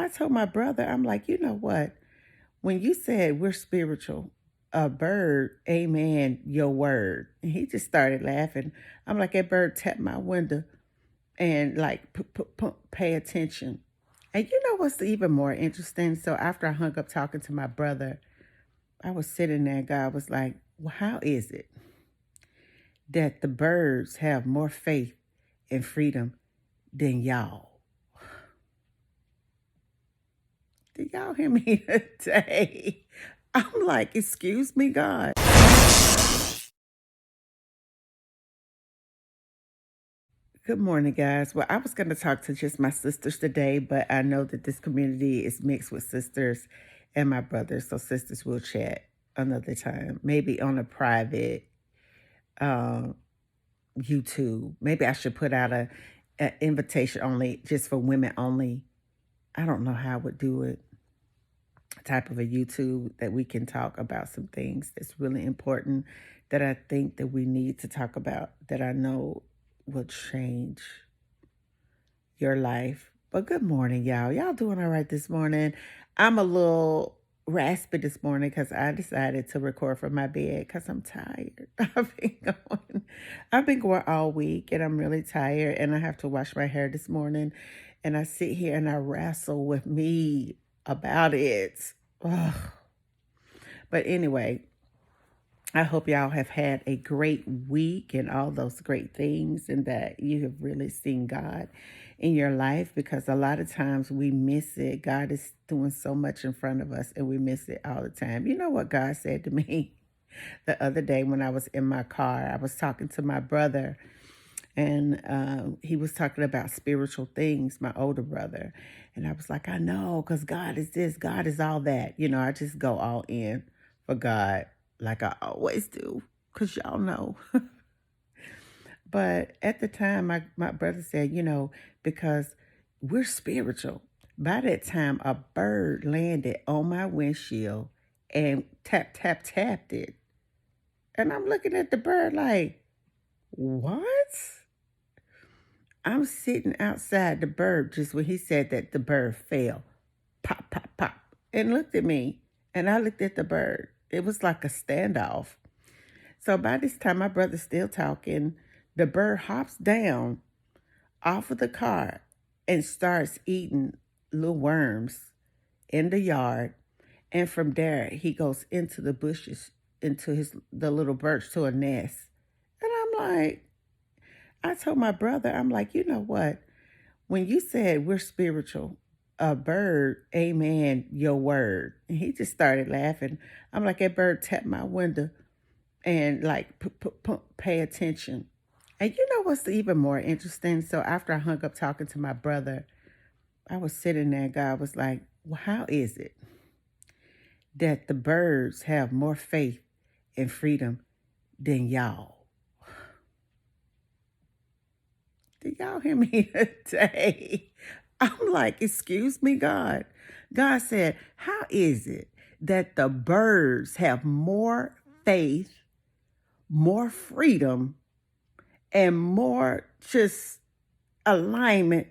I told my brother, I'm like, you know what? When you said we're spiritual, a bird, amen, your word. And he just started laughing. I'm like, that bird tapped my window and like, pay attention. And you know what's even more interesting? So after I hung up talking to my brother, I was sitting there and God was like, well, how is it that the birds have more faith and freedom than y'all? Did y'all hear me today? I'm like, excuse me, God. Good morning, guys. Well, I was going to talk to just my sisters today, but I know that this community is mixed with sisters and my brothers. So, sisters will chat another time, maybe on a private um, YouTube. Maybe I should put out a invitation only, just for women only. I don't know how I would do it. Type of a YouTube that we can talk about some things that's really important that I think that we need to talk about, that I know will change your life. But good morning, y'all. Y'all doing all right this morning? I'm a little raspy this morning because I decided to record from my bed because I'm tired. I've been going all week and I'm really tired and I have to wash my hair this morning. And I sit here and I wrestle with me about it. Ugh. But anyway, I hope y'all have had a great week and all those great things, and that you have really seen God in your life, because a lot of times we miss it. God is doing so much in front of us and we miss it all the time. You know what God said to me the other day when I was in my car? I was talking to my brother and he was talking about spiritual things, my older brother. And I was like, I know, because God is this, God is all that. You know, I just go all in for God like I always do, because y'all know. But at the time, my brother said, because we're spiritual. By that time, a bird landed on my windshield and tapped it. And I'm looking at the bird like, what? I'm sitting outside the bird just when he said that, the bird fell. Pop, pop, pop. And looked at me. And I looked at the bird. It was like a standoff. So by this time, my brother's still talking. The bird hops down off of the car and starts eating little worms in the yard. And from there, he goes into the bushes, into the little birch to a nest. And I'm like, I told my brother, I'm like, you know what? When you said we're spiritual, a bird, amen, your word. And he just started laughing. I'm like, that bird tapped my window and like, pay attention. And you know what's even more interesting? So after I hung up talking to my brother, I was sitting there and God was like, well, how is it that the birds have more faith and freedom than y'all? Did y'all hear me today? I'm like, excuse me, God. God said, how is it that the birds have more faith, more freedom, and more just alignment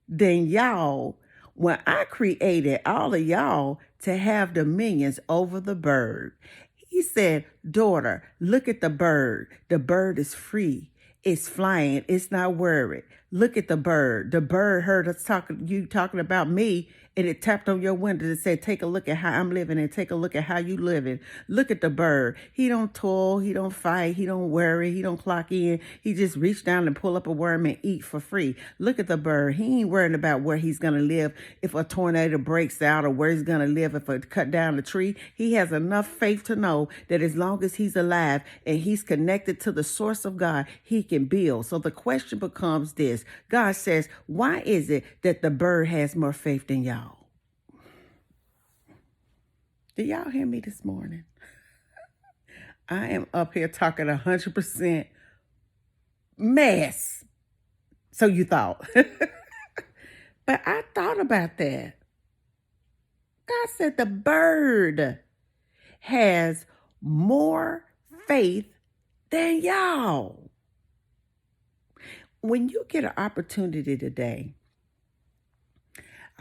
than y'all, when I created all of y'all to have dominions over the bird? He said, daughter, look at the bird. The bird is free. It's flying. It's not worried. Look at the bird. The bird heard us talking about me, and it tapped on your window and said, take a look at how I'm living and take a look at how you living. Look at the bird. He don't toil. He don't fight. He don't worry. He don't clock in. He just reach down and pull up a worm and eat for free. Look at the bird. He ain't worrying about where he's going to live if a tornado breaks out, or where he's going to live if it cut down a tree. He has enough faith to know that as long as he's alive and he's connected to the source of God, he can build. So the question becomes this. God says, why is it that the bird has more faith than y'all? Did y'all hear me this morning? I am up here talking 100% mess. So you thought. But I thought about that. God said the bird has more faith than y'all. When you get an opportunity today,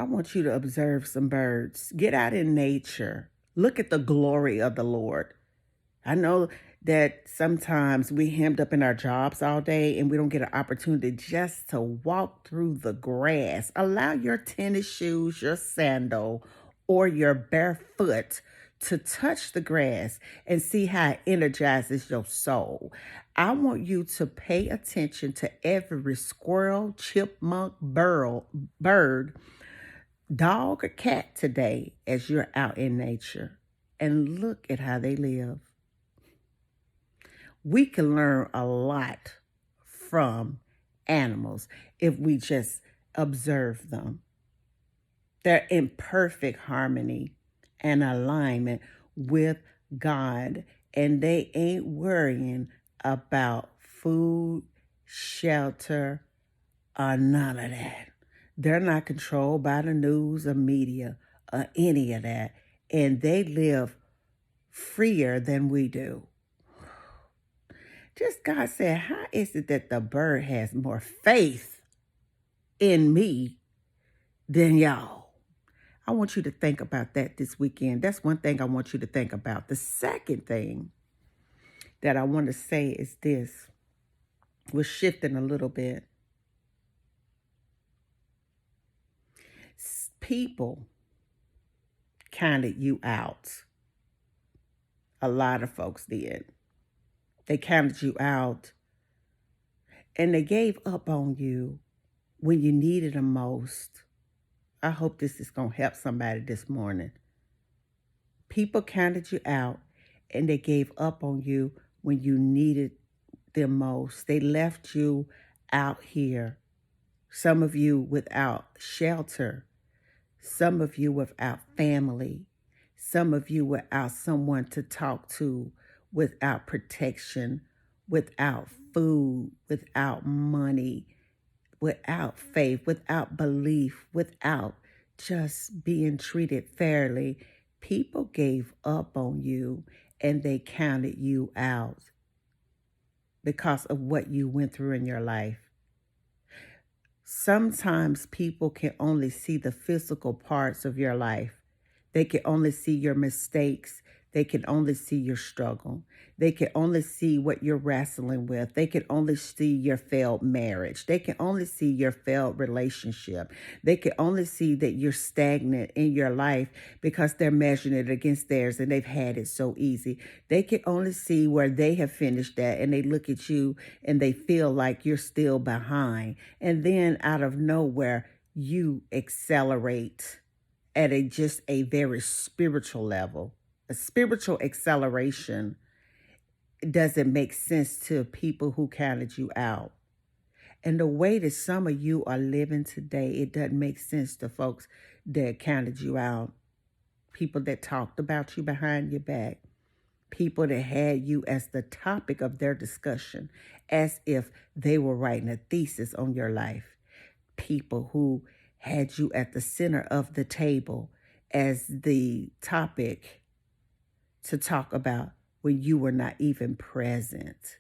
I want you to observe some birds. Get out in nature. Look at the glory of the Lord. I know that sometimes we hemmed up in our jobs all day and we don't get an opportunity just to walk through the grass. Allow your tennis shoes, your sandal, or your bare foot to touch the grass and see how it energizes your soul. I want you to pay attention to every squirrel, chipmunk, bird, dog, or cat today as you're out in nature and look at how they live. We can learn a lot from animals if we just observe them. They're in perfect harmony and alignment with God, and they ain't worrying about food, shelter, or none of that. They're not controlled by the news or media or any of that, and they live freer than we do. Just God said, how is it that the bird has more faith in me than y'all? I want you to think about that this weekend. That's one thing I want you to think about. The second thing that I want to say is this. We're shifting a little bit. People counted you out. A lot of folks did. They counted you out and they gave up on you when you needed them most. I hope this is going to help somebody this morning. People counted you out and they gave up on you when you needed them most. They left you out here. Some of you without shelter. Some of you without family. Some of you without someone to talk to, without protection, without food, without money, without faith, without belief, without just being treated fairly. People gave up on you and they counted you out because of what you went through in your life. Sometimes people can only see the physical parts of your life. They can only see your mistakes. They can only see your struggle. They can only see what you're wrestling with. They can only see your failed marriage. They can only see your failed relationship. They can only see that you're stagnant in your life because they're measuring it against theirs and they've had it so easy. They can only see where they have finished that and they look at you and they feel like you're still behind. And then out of nowhere, you accelerate at just a very spiritual level. A spiritual acceleration doesn't make sense to people who counted you out. And the way that some of you are living today, it doesn't make sense to folks that counted you out. People that talked about you behind your back. People that had you as the topic of their discussion, as if they were writing a thesis on your life. People who had you at the center of the table as the topic to talk about when you were not even present.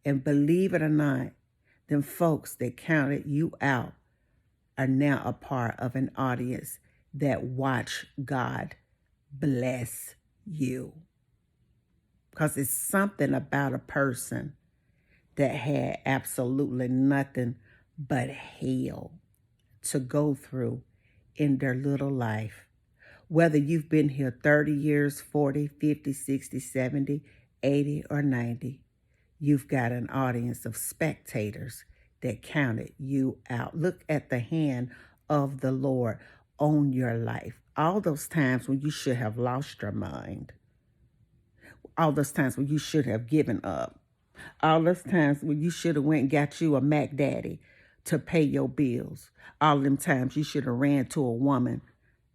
And believe it or not, them folks that counted you out are now a part of an audience that watch God bless you. Because it's something about a person that had absolutely nothing but hell to go through in their little life. Whether you've been here 30 years, 40, 50, 60, 70, 80, or 90, you've got an audience of spectators that counted you out. Look at the hand of the Lord on your life. All those times when you should have lost your mind. All those times when you should have given up. All those times when you should have went and got you a Mac Daddy to pay your bills. All them times you should have ran to a woman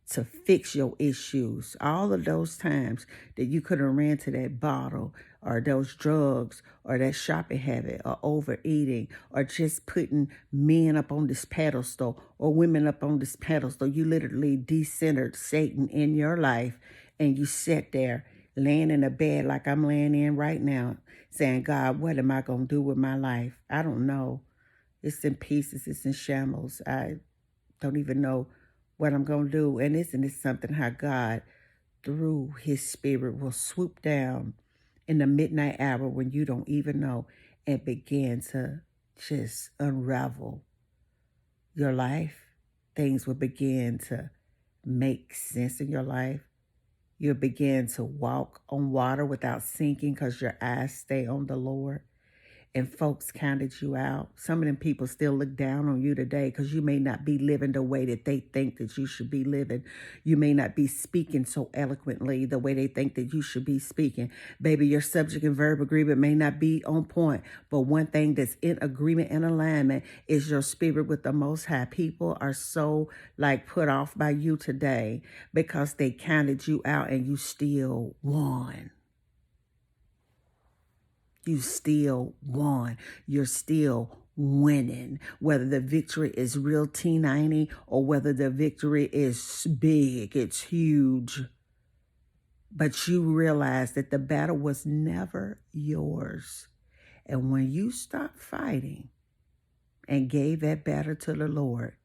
to fix your issues. All of those times that you could have ran to that bottle or those drugs or that shopping habit or overeating or just putting men up on this pedestal or women up on this pedestal. You literally decentered Satan in your life and you sat there laying in a bed like I'm laying in right now saying, God, what am I going to do with my life? I don't know. It's in pieces. It's in shambles. Don't even know what I'm going to do. And isn't it something how God, through his spirit, will swoop down in the midnight hour when you don't even know and begin to just unravel your life. Things will begin to make sense in your life. You'll begin to walk on water without sinking because your eyes stay on the Lord. And folks counted you out. Some of them people still look down on you today because you may not be living the way that they think that you should be living. You may not be speaking so eloquently the way they think that you should be speaking. Baby, your subject and verb agreement may not be on point, but one thing that's in agreement and alignment is your spirit with the Most High. People are so put off by you today because they counted you out and you still won. You still won. You're still winning. Whether the victory is real T90 or whether the victory is big, it's huge. But you realize that the battle was never yours. And when you stopped fighting and gave that battle to the Lord,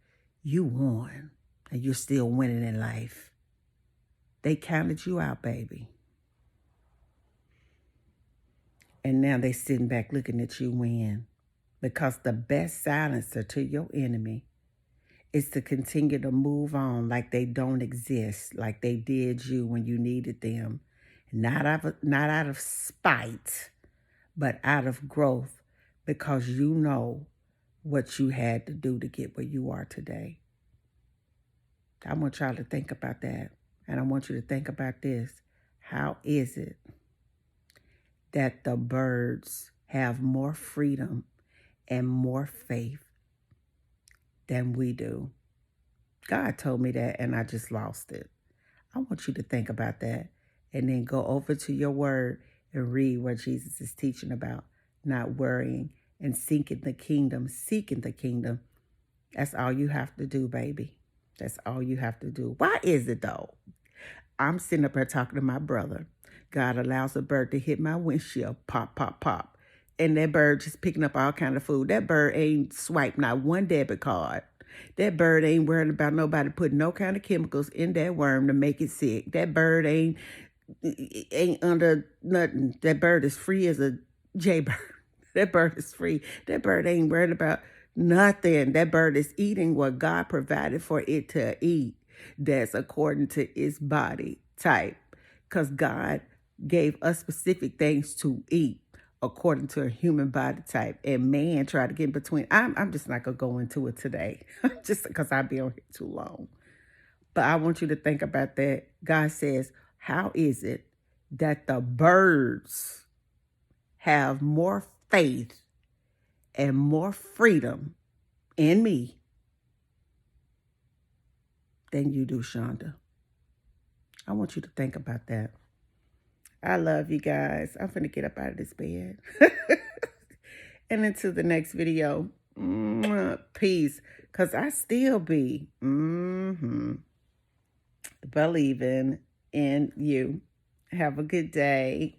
you won. And you're still winning in life. They counted you out, baby. And now they sitting back looking at you win. Because the best silencer to your enemy is to continue to move on like they don't exist, like they did you when you needed them. Not out of spite, but out of growth, because you know what you had to do to get where you are today. I want y'all to think about that. And I want you to think about this. How is it that the birds have more freedom and more faith than we do? God told me that and I just lost it. I want you to think about that and then go over to your word and read what Jesus is teaching about not worrying and seeking the kingdom. That's all you have to do, baby. That's all you have to do. Why is it though? I'm sitting up here talking to my brother. God allows a bird to hit my windshield. Pop, pop, pop. And that bird just picking up all kind of food. That bird ain't swiped not one debit card. That bird ain't worried about nobody putting no kind of chemicals in that worm to make it sick. That bird ain't under nothing. That bird is free as a jaybird. That bird is free. That bird ain't worried about nothing. That bird is eating what God provided for it to eat. That's according to its body type. Because God gave us specific things to eat according to a human body type, and man tried to get in between. I'm just not gonna go into it today, just because I'll be on here too long. But I want you to think about that. God says, how is it that the birds have more faith and more freedom in me than you do, Shonda? I want you to think about that. I love you guys. I'm finna get up out of this bed. And until the next video, peace. Because I still be believing in you. Have a good day.